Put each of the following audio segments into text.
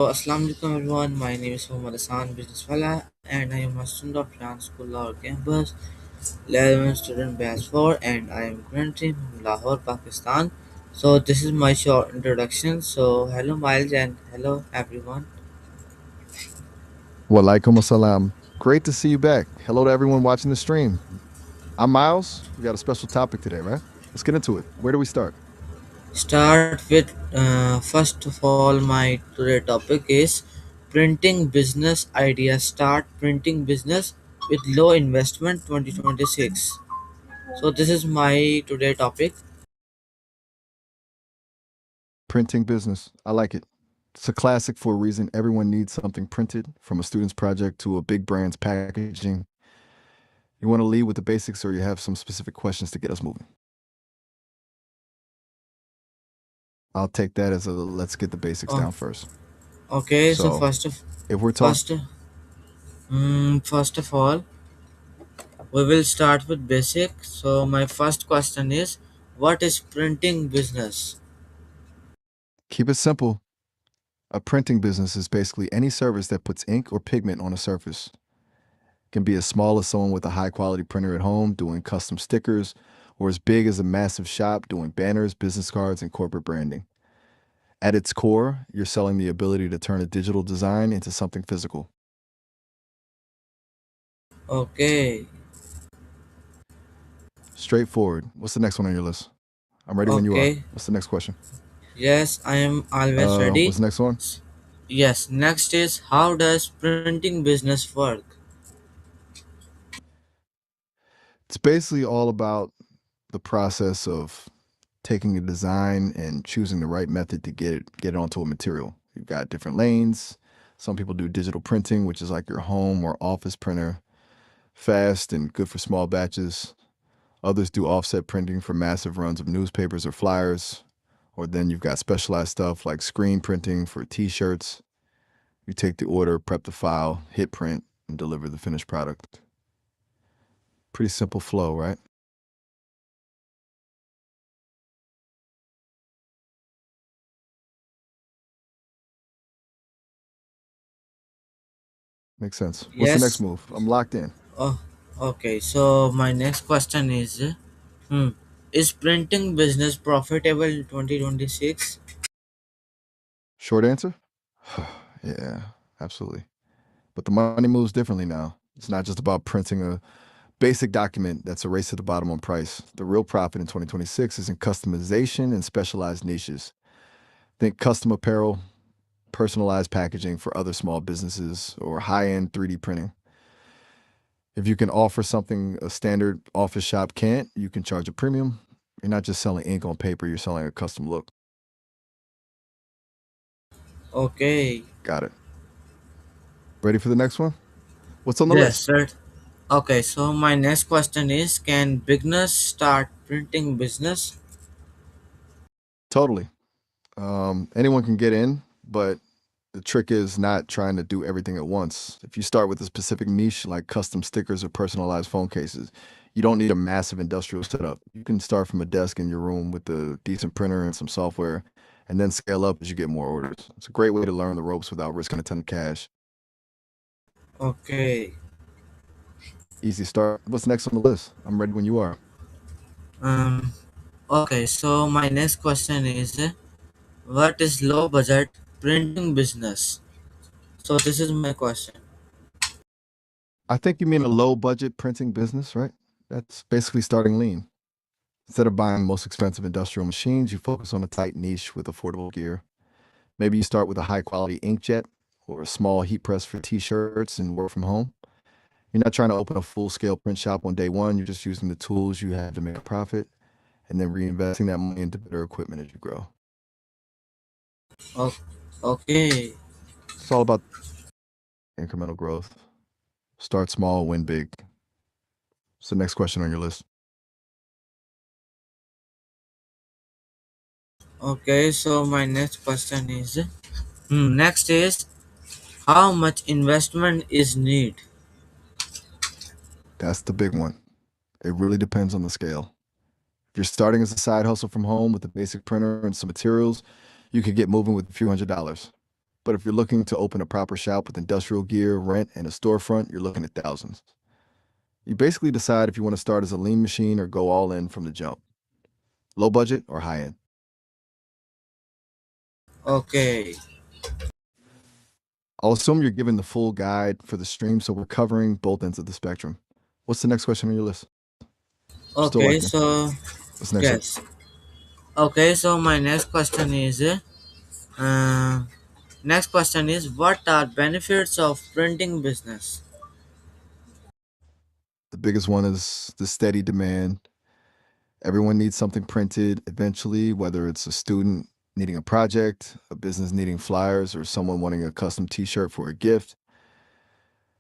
Assalamu alaikum everyone. My name is Muhammad Hassan Business Wala and I am a student of Plan School Lahore campus, 11 student batch 4 and I am currently in Lahore, Pakistan. So this is my short introduction. So hello Miles and hello everyone. Walaikum assalam. Great to see you back. Hello to everyone watching the stream. I'm Miles. We got a special topic today, right? Let's get into it. Where do we start? Start with first of all my today topic is printing business ideas. Start printing business with low investment 2026. So this is my today topic. Printing business. I like it. It's a classic for a reason. Everyone needs something printed, from a student's project to a big brand's packaging. You want to lead with the basics, or you have some specific questions to get us moving? I'll take that as a let's get the basics Oh, down first. okay, so So, if we're talking, first of all, we will start with basic. So my first question is, what is printing business? keep it simple. A printing business is basically any service that puts ink or pigment on a surface. Can be as small as someone with a high quality printer at home doing custom stickers, or as big as a massive shop doing banners, business cards, and corporate branding. At its core, you're selling the ability to turn a digital design into something physical. Okay, Straightforward. What's the next one on your list? I'm ready when you are. okay. What's the next question? Yes, I am always ready. What's the next one? Yes, next is how does printing business work? It's basically all about the process of taking a design and choosing the right method to get it onto a material. You've got different lanes. Some people do digital printing, which is like your home or office printer, fast and good for small batches. Others do offset printing for massive runs of newspapers or flyers. Or then you've got specialized stuff like screen printing for t-shirts. You take the order, prep the file, hit print, and deliver the finished product. Pretty simple flow, right? Makes sense. What's the next Yes. move? I'm locked in. Oh, okay. So my next question is, hmm, is printing business profitable in 2026? Short answer? Yeah, absolutely. But the money moves differently now. It's not just about printing a basic document that's a race to the bottom on price. The real profit in 2026 is in customization and specialized niches. Think custom apparel, personalized packaging for other small businesses, or high-end 3D printing. If you can offer something a standard office shop can't, you can charge a premium. You're not just selling ink on paper, you're selling a custom look. Okay. Got it. Ready for the next one? What's on the Yes, list? sir. Okay, so my next question is, can beginners start printing business? Totally. Anyone can get in, but the trick is not trying to do everything at once. If you start with a specific niche like custom stickers or personalized phone cases, you don't need a massive industrial setup. You can start from a desk in your room with a decent printer and some software, and then scale up as you get more orders. It's a great way to learn the ropes without risking a ton of cash. Okay. Easy start. What's next on the list? I'm ready when you are. Um okay, so my next question is, what is low budget printing business? So this is my question. I think you mean a low budget printing business, right? That's basically starting lean. Instead of buying most expensive industrial machines, you focus on a tight niche with affordable gear. Maybe you start with a high quality inkjet or a small heat press for t-shirts and work from home. You're not trying to open a full scale print shop on day one. You're just using the tools you have to make a profit and then reinvesting that money into better equipment as you grow. O- okay. It's all about incremental growth. Start small, win big. What's the next question on your list? Okay, so my next question is, next is, how much investment is need? That's the big one. It really depends on the scale. If you're starting as a side hustle from home with a basic printer and some materials, you could get moving with a few $100s. But if you're looking to open a proper shop with industrial gear, rent, and a storefront, you're looking at thousands. You basically decide if you want to start as a lean machine or go all in from the jump. Low budget or high end. Okay. I'll assume you're given the full guide for the stream, so we're covering both ends of the spectrum. What's the next question on your list? We're still Okay, locking. so What's the next one? yes. Okay, so my uh, next question is what are benefits of printing business? The biggest one is the steady demand. Everyone needs something printed eventually, whether it's a student needing a project, a business needing flyers, or someone wanting a custom t shirt for a gift.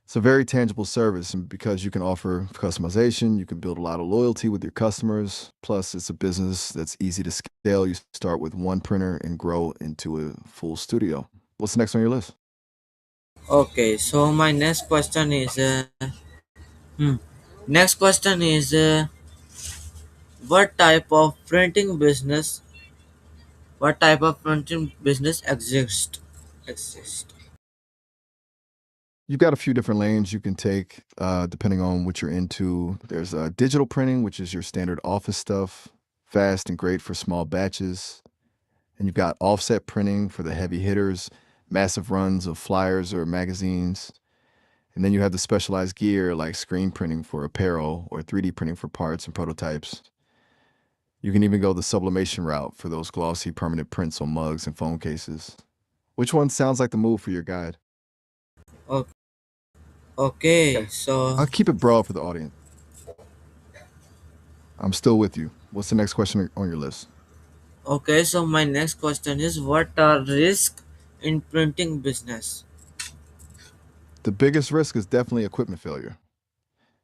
It's a very tangible service, and because you can offer customization, you can build a lot of loyalty with your customers. Plus, it's a business that's easy to scale. You start with one printer and grow into a full studio. What's the next on your list? Okay, so my hmm, next question is what type of printing business exist? You've got a few different lanes you can take depending on what you're into. There's digital printing, which is your standard office stuff, fast and great for small batches. And you've got offset printing for the heavy hitters, massive runs of flyers or magazines. And then you have the specialized gear like screen printing for apparel or 3D printing for parts and prototypes. You can even go the sublimation route for those glossy permanent prints on mugs and phone cases. Which one sounds like the move for your guide? O- Okay, Okay. so I'll keep it broad for the audience. I'm still with you. What's the next question on your list? my next question is what are risks in printing business? The biggest risk is definitely equipment failure.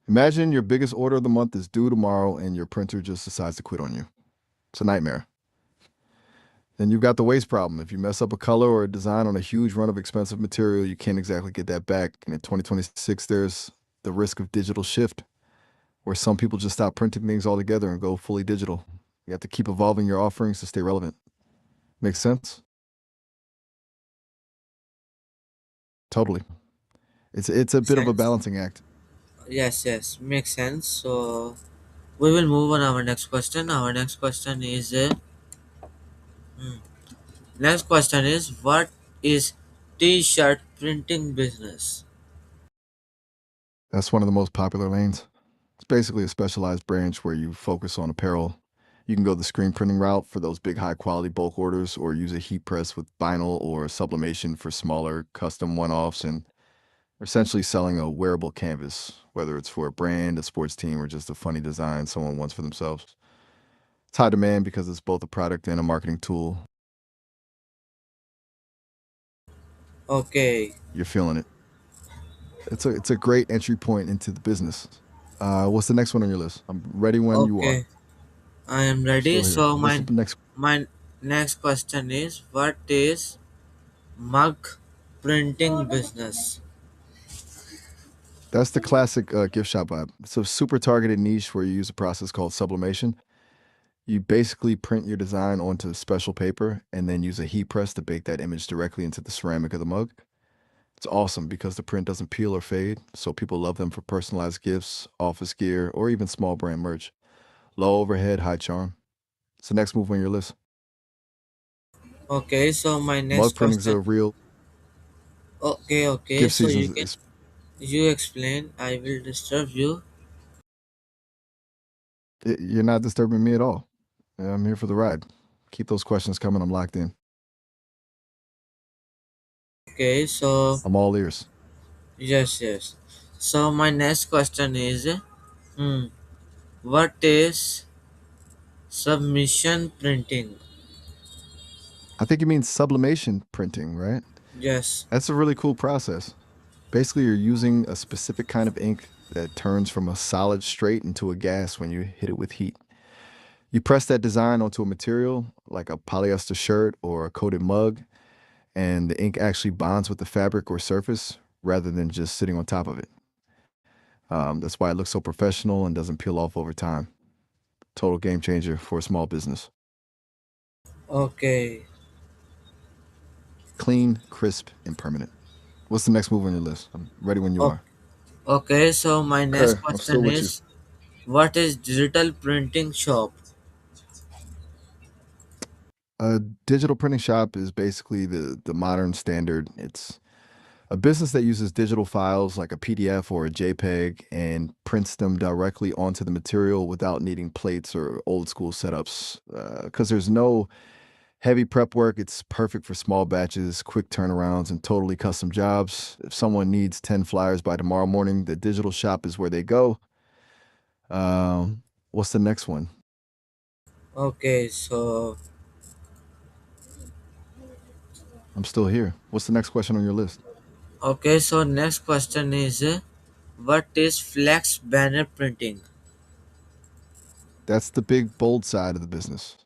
Imagine your biggest order of the month is due tomorrow and your printer just decides to quit on you. It's a nightmare. Then you've got the waste problem. If you mess up a color or a design on a huge run of expensive material, you can't exactly get that back. And in 2026, there's the risk of digital shift, where some people just stop printing things altogether and go fully digital. You have to keep evolving your offerings to stay relevant. Makes sense? Totally. It's a bit of a Sense? balancing act. Yes, makes sense. So we will move on our next question. Our next question is hmm, next question is what is t-shirt printing business? That's one of the most popular lanes. It's basically a specialized branch where you focus on apparel. You can go the screen printing route for those big high quality bulk orders or use a heat press with vinyl or sublimation for smaller custom one-offs and essentially selling a wearable canvas, whether it's for a brand, a sports team, or just a funny design someone wants for themselves. It's high demand because it's both a product and a marketing tool. Okay. You're feeling it. It's a great entry point into the business. What's the next one on your list? I'm ready when you are. Okay, I am I'm ready. still here. So What's the next? my next question is what is mug printing business? That's the classic gift shop vibe. It's a super targeted niche where you use a process called sublimation. You basically print your design onto special paper and then use a heat press to bake that image directly into the ceramic of the mug. It's awesome because the print doesn't peel or fade, so people love them for personalized gifts, office gear, or even small brand merch. Low overhead, high charm. It's the next move on your list. Okay, so my next Mug printing's question. a real Okay, gift so season. you explain. I will disturb you. You're not disturbing me at all. I'm here for the ride. Keep those questions coming. I'm locked in. Okay, so I'm all ears. yes. So my next question is, hmm, what is submission printing? I think you mean sublimation printing, right? Yes. That's a really cool process. Basically, you're using a specific kind of ink that turns from a solid straight into a gas when you hit it with heat. You press that design onto a material like a polyester shirt or a coated mug, and the ink actually bonds with the fabric or surface rather than just sitting on top of it. That's why it looks so professional and doesn't peel off over time. Total game changer for a small business. Okay. clean, crisp, and permanent. What's the next move on your list? I'm ready when you O- are. Okay, so my next Okay, I'm still question with you. is, what is digital printing shop? A digital printing shop is basically the modern standard. It's a business that uses digital files like a PDF or a JPEG and prints them directly onto the material without needing plates or old school setups. Because there's no heavy prep work, it's perfect for small batches, quick turnarounds, and totally custom jobs. If someone needs 10 flyers by tomorrow morning, the digital shop is where they go. What's the next one? Okay, so I'm still here. What's the next question on your list? next question is, what is flex banner printing? That's the big, bold side of the business.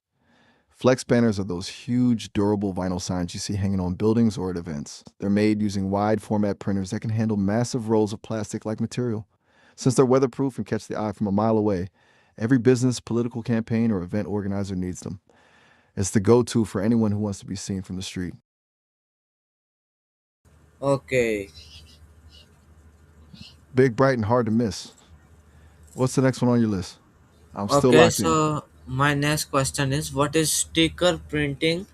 Flex banners are those huge, durable vinyl signs you see hanging on buildings or at events. They're made using wide format printers that can handle massive rolls of plastic like material. Since they're weatherproof and catch the eye from a mile away, every business, political campaign, or event organizer needs them. It's the go to for anyone who wants to be seen from the street. Okay, Big, bright, and hard to miss. What's the next one on your list? I'm still okay, locked in. so my next question is, what is sticker printing?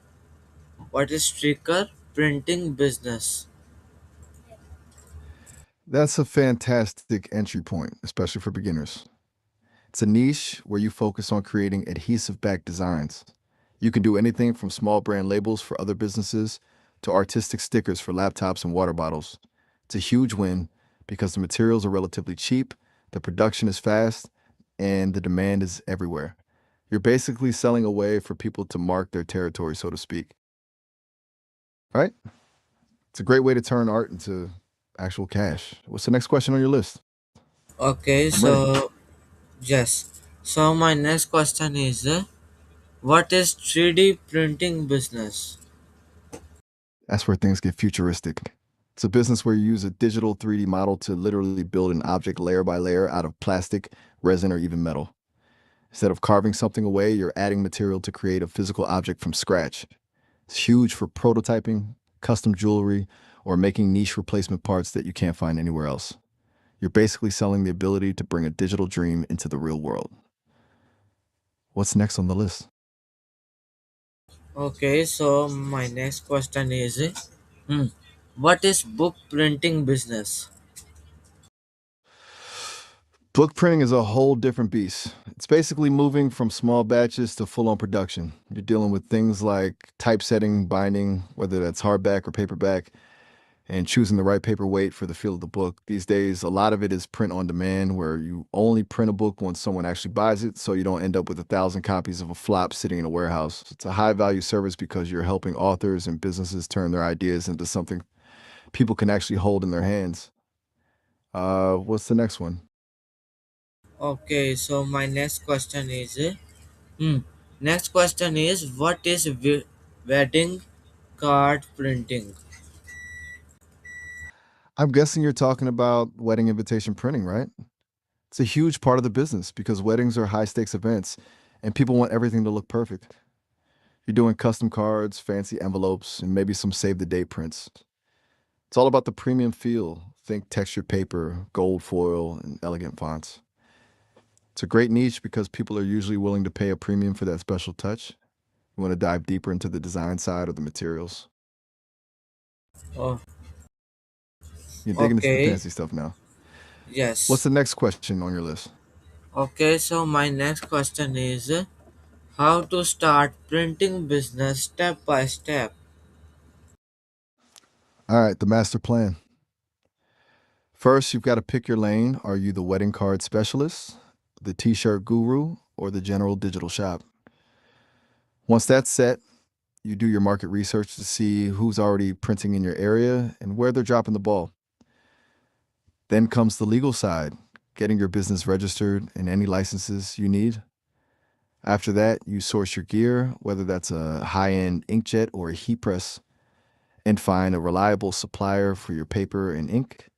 What is sticker printing business? That's a fantastic entry point, especially for beginners. It's a niche where you focus on creating adhesive backed designs. You can do anything from small brand labels for other businesses to artistic stickers for laptops and water bottles. It's a huge win because the materials are relatively cheap, the production is fast, and the demand is everywhere. You're basically selling a way for people to mark their territory, so to speak. Right? It's a great way to turn art into actual cash. What's the next question on your list? Okay, I'm ready. so yes. So my next question is, what is 3D printing business? That's where things get futuristic. It's a business where you use a digital 3D model to literally build an object layer by layer out of plastic, resin, or even metal. Instead of carving something away, you're adding material to create a physical object from scratch. It's huge for prototyping, custom jewelry, or making niche replacement parts that you can't find anywhere else. You're basically selling the ability to bring a digital dream into the real world. What's next on the list? Okay, so my next question is, hmm, what is book printing business? Book printing is a whole different beast. It's basically moving from small batches to full on production. You're dealing with things like typesetting, binding, whether that's hardback or paperback, and choosing the right paper weight for the feel of the book. These days, a lot of it is print on demand, where you only print a book once someone actually buys it, so you don't end up with 1,000 copies of a flop sitting in a warehouse. It's a high value service because you're helping authors and businesses turn their ideas into something people can actually hold in their hands. What's the next one? Okay, so my next question is, hmm, next question is, what is wedding card printing? I'm guessing you're talking about wedding invitation printing, right? It's a huge part of the business because weddings are high stakes events and people want everything to look perfect. You're doing custom cards, fancy envelopes, and maybe some save the date prints. It's all about the premium feel. Think textured paper, gold foil, and elegant fonts. It's a great niche because people are usually willing to pay a premium for that special touch. You want to dive deeper into the design side or the materials. Oh, You're digging into the okay, fancy stuff now. What's yes. the next question on your list? Okay, so my next question is, how to start printing business step by step. All right, the master plan. First, you've got to pick your lane. Are you the wedding card specialist, the t shirt guru, or the general digital shop? Once that's set, you do your market research to see who's already printing in your area and where they're dropping the ball. Then comes the legal side, getting your business registered and any licenses you need. After that, you source your gear, whether that's a high end inkjet or a heat press, and find a reliable supplier for your paper and ink.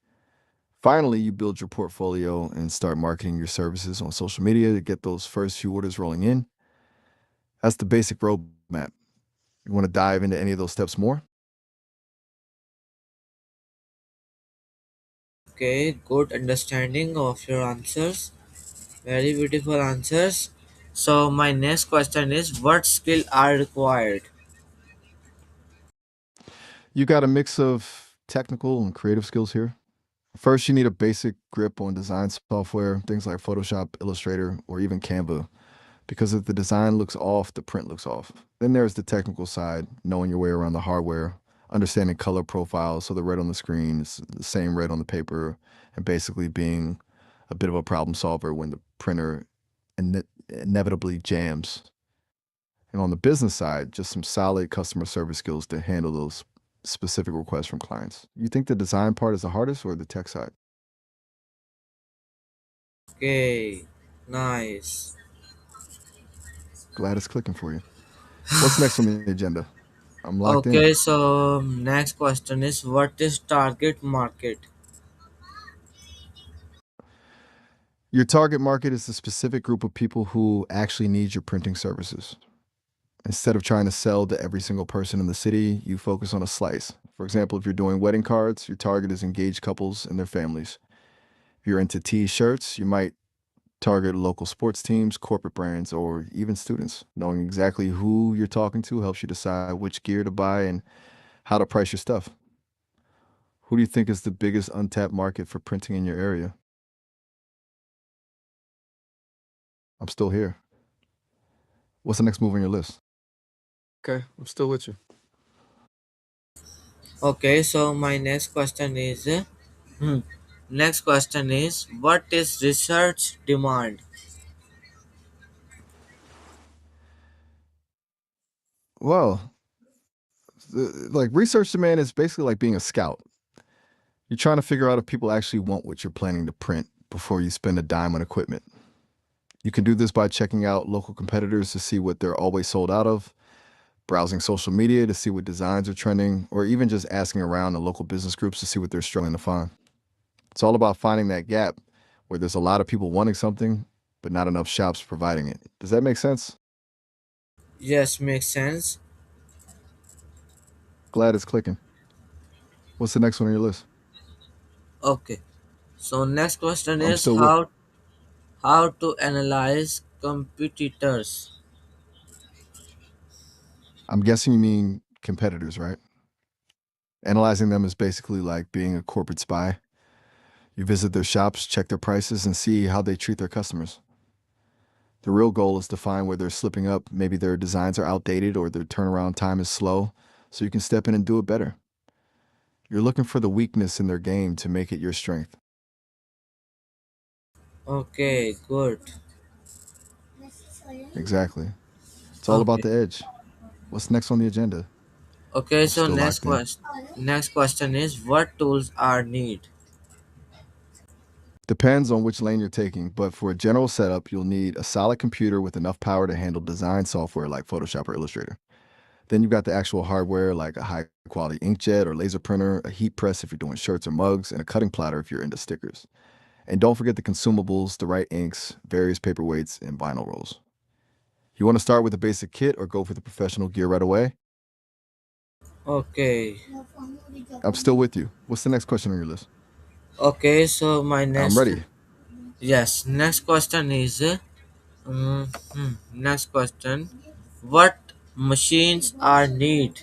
Finally, you build your portfolio and start marketing your services on social media to get those first few orders rolling in. That's the basic roadmap. You want to dive into any of those steps more? Okay, good understanding of your answers. Very beautiful answers. So my next question is, what skill are required? You got a mix of technical and creative skills here. First, you need a basic grip on design software, things like Photoshop, Illustrator, or even Canva, because if the design looks off, the print looks off. Then there's the technical side, knowing your way around the hardware, understanding color profiles, so the red on the screen is the same red on the paper, and basically being a bit of a problem solver when the printer inevitably jams. And on the business side, just some solid customer service skills to handle those specific requests from clients. You think the design part is the hardest or the tech side? Okay, nice. Glad it's clicking for you. What's next on the agenda? I'm locked in. Okay, so next question is, what is target market? Your target market is the specific group of people who actually need your printing services. Instead of trying to sell to every single person in the city, you focus on a slice. For example, if you're doing wedding cards, your target is engaged couples and their families. If you're into t-shirts, you might target local sports teams, corporate brands, or even students. Knowing exactly who you're talking to helps you decide which gear to buy and how to price your stuff. Who do you think is the biggest untapped market for printing in your area? I'm still here. What's the next move on your list? Okay, I'm still with you. Okay, so my next question is, hmm, next question is, what is research demand? Well, like research demand is basically like being a scout. You're trying to figure out if people actually want what you're planning to print before you spend a dime on equipment. You can do this by checking out local competitors to see what they're always sold out of, browsing social media to see what designs are trending, or even just asking around in local business groups to see what they're struggling to find. It's all about finding that gap where there's a lot of people wanting something, but not enough shops providing it. Does that make sense? Yes, makes sense. Glad it's clicking. What's the next one on your list? Okay, so next question I'm is, still with. how to analyze competitors. I'm guessing you mean competitors, right? Analyzing them is basically like being a corporate spy. You visit their shops, check their prices, and see how they treat their customers. The real goal is to find where they're slipping up. Maybe their designs are outdated or their turnaround time is slow, so you can step in and do it better. You're looking for the weakness in their game to make it your strength. Okay, good. Exactly. It's all about Okay. the edge. What's next on the agenda? Okay, I'm so still locked in. next question is, what tools are need? Depends on which lane you're taking, but for a general setup, you'll need a solid computer with enough power to handle design software like Photoshop or Illustrator. Then you've got the actual hardware like a high quality inkjet or laser printer, a heat press if you're doing shirts or mugs, and a cutting platter if you're into stickers. And don't forget the consumables, the right inks, various paperweights, and vinyl rolls. You want to start with a basic kit or go for the professional gear right away? Okay. I'm still with you. What's the next question on your list? Okay, so my I'm next ready. yes, next question is, next question, what machines are need?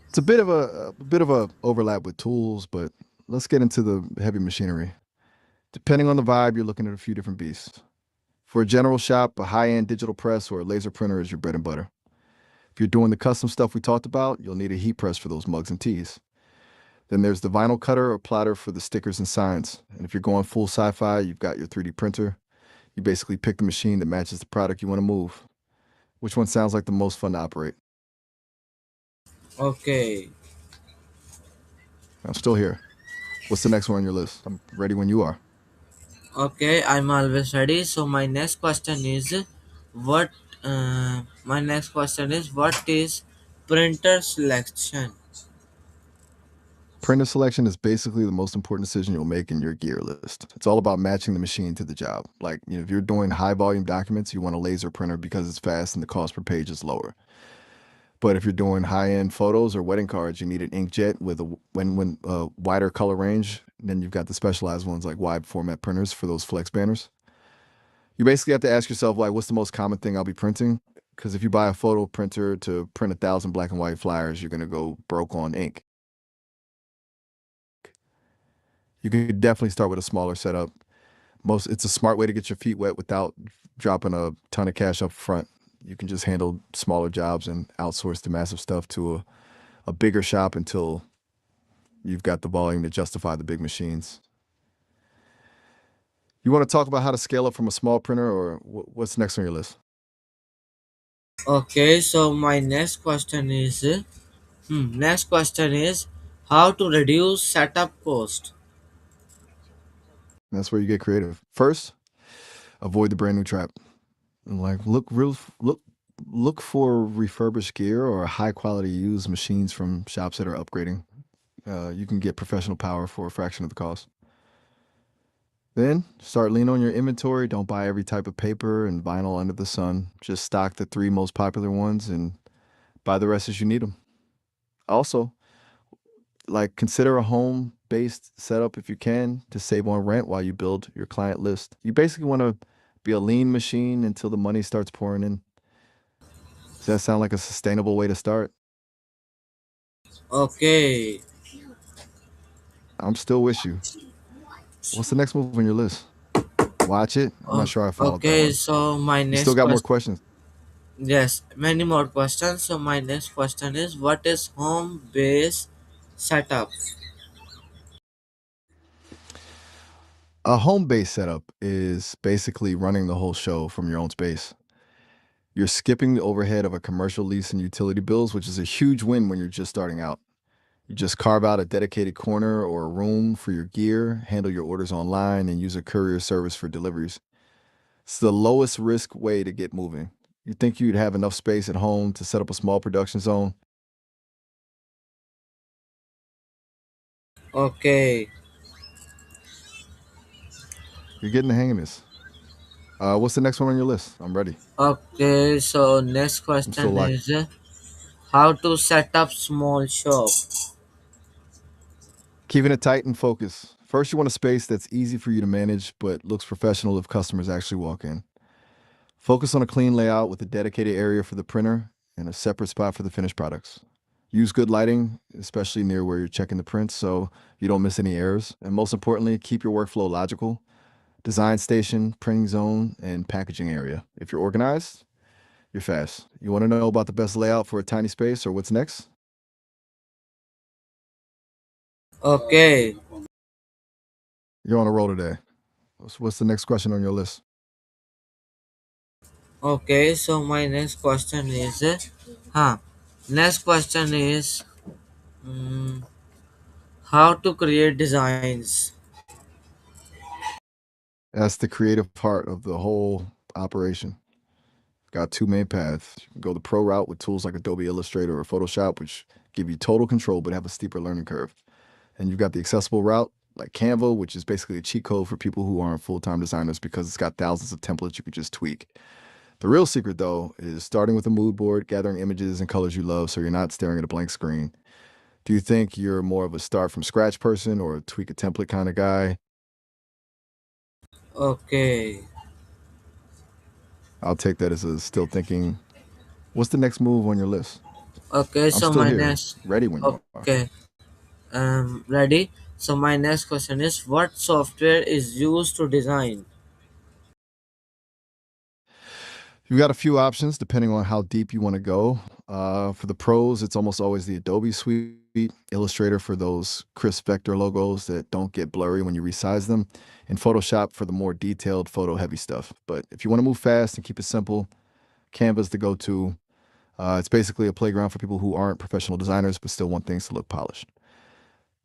It's a bit of a overlap with tools, but let's get into the heavy machinery. Depending on the vibe, you're looking at a few different beasts. For a general shop, a high-end digital press or a laser printer is your bread and butter. If you're doing the custom stuff we talked about, you'll need a heat press for those mugs and tees. Then there's the vinyl cutter or platter for the stickers and signs. And if you're going full sci-fi, you've got your 3D printer. You basically pick the machine that matches the product you want to move. Which one sounds like the most fun to operate? Okay. I'm still here. What's the next one on your list? I'm ready when you are. Okay, I'm always ready. So what my next question is, what is printer selection? Printer selection is basically the most important decision you'll make in your gear list. It's all about matching the machine to the job. Like, if you're doing high volume documents, you want a laser printer because it's fast and the cost per page is lower. But if you're doing high-end photos or wedding cards, you need an inkjet with a when wider color range. Then you've got the specialized ones like wide format printers for those flex banners. You basically have to ask yourself, like, what's the most common thing I'll be printing? Because if you buy a photo printer to print 1,000 black and white flyers, you're gonna go broke on ink. You could definitely start with a smaller setup. It's a smart way to get your feet wet without dropping a ton of cash up front. You can just handle smaller jobs and outsource the massive stuff to a bigger shop until you've got the volume to justify the big machines. You want to talk about how to scale up from a small printer, or what's next on your list? Okay, so my next question is how to reduce setup cost. That's where you get creative. First, avoid the brand new trap. Like look for refurbished gear or high quality used machines from shops that are upgrading. You can get professional power for a fraction of the cost. Then start lean on your inventory. Don't buy every type of paper and vinyl under the sun. Just stock the three most popular ones and buy the rest as you need them. Also, like consider a home based setup if you can to save on rent while you build your client list. You basically want to be a lean machine until the money starts pouring in. Does that sound like a sustainable way to start? Okay, I'm still with you. What's the next move on your list? Watch it. I'm not sure I followed that okay, one. so my You still next got more question, questions. yes, many more questions. So my next question is what is home base setup? A home base setup is basically running the whole show from your own space. You're skipping the overhead of a commercial lease and utility bills, which is a huge win when you're just starting out. You just carve out a dedicated corner or a room for your gear, handle your orders online, and use a courier service for deliveries. It's the lowest risk way to get moving. You think you'd have enough space at home to set up a small production zone? Okay, You're getting the hang of this. What's the next one on your list? I'm ready. okay, so next I'm still question locked. is how to set up small shop. Keeping it tight and focused. First, you want a space that's easy for you to manage, but looks professional if customers actually walk in. Focus on a clean layout with a dedicated area for the printer and a separate spot for the finished products. Use good lighting, especially near where you're checking the prints, so you don't miss any errors. And most importantly, keep your workflow logical. Design station, printing zone, and packaging area. If you're organized, you're fast. You want to know about the best layout for a tiny space or what's next? Okay, You're on a roll today. What's the next question on your list? okay, so my next question is huh. Next question is mm, how to create designs. That's the creative part of the whole operation. Got two main paths. You can go the pro route with tools like Adobe Illustrator or Photoshop, which give you total control but have a steeper learning curve. And you've got the accessible route like Canva, which is basically a cheat code for people who aren't full time designers because it's got thousands of templates you can just tweak. The real secret, though, is starting with a mood board, gathering images and colors you love so you're not staring at a blank screen. Do you think you're more of a start from scratch person or a tweak a template kind of guy? Okay, I'll take that as a still thinking. What's the next move on your list? okay, I'm so still my here, next ready when you are. okay, ready. So my next question is what software is used to design? You've got a few options depending on how deep you want to go. For the pros, it's almost always the Adobe Suite, Illustrator for those crisp vector logos that don't get blurry when you resize them, and Photoshop for the more detailed photo heavy stuff. But if you want to move fast and keep it simple, Canva's the go to. It's basically a playground for people who aren't professional designers but still want things to look polished.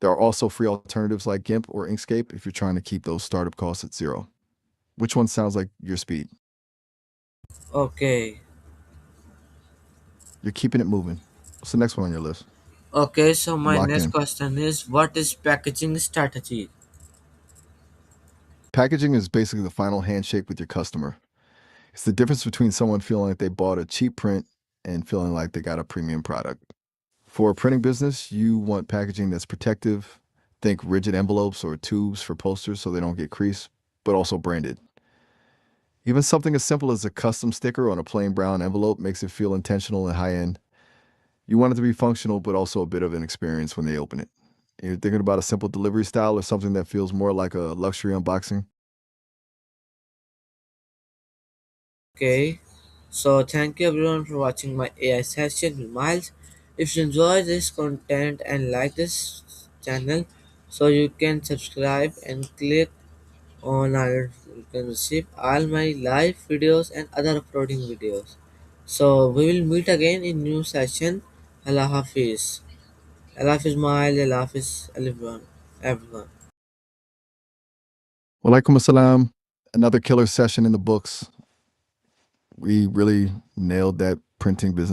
There are also free alternatives like GIMP or Inkscape if you're trying to keep those startup costs at zero. Which one sounds like your speed? Okay, You're keeping it moving. What's the next one on your list? okay, so I'm my locked next in. question is what is packaging strategy? Packaging is basically the final handshake with your customer. It's the difference between someone feeling like they bought a cheap print and feeling like they got a premium product. For a printing business, you want packaging that's protective. Think rigid envelopes or tubes for posters so they don't get creased, but also branded. Even something as simple as a custom sticker on a plain brown envelope makes it feel intentional and high end. You want it to be functional, but also a bit of an experience when they open it. You're thinking about a simple delivery style or something that feels more like a luxury unboxing? Okay, so thank you everyone for watching my AI session with Miles. If you enjoy this content and like this channel, so you can subscribe and click on our you can receive all my live videos and other uploading videos. So we will meet again in new session. Allah Hafiz. Allah Hafiz Miles. Allah Hafiz everyone. Everyone. Walaikum assalam. Another killer session in the books. We really nailed that printing business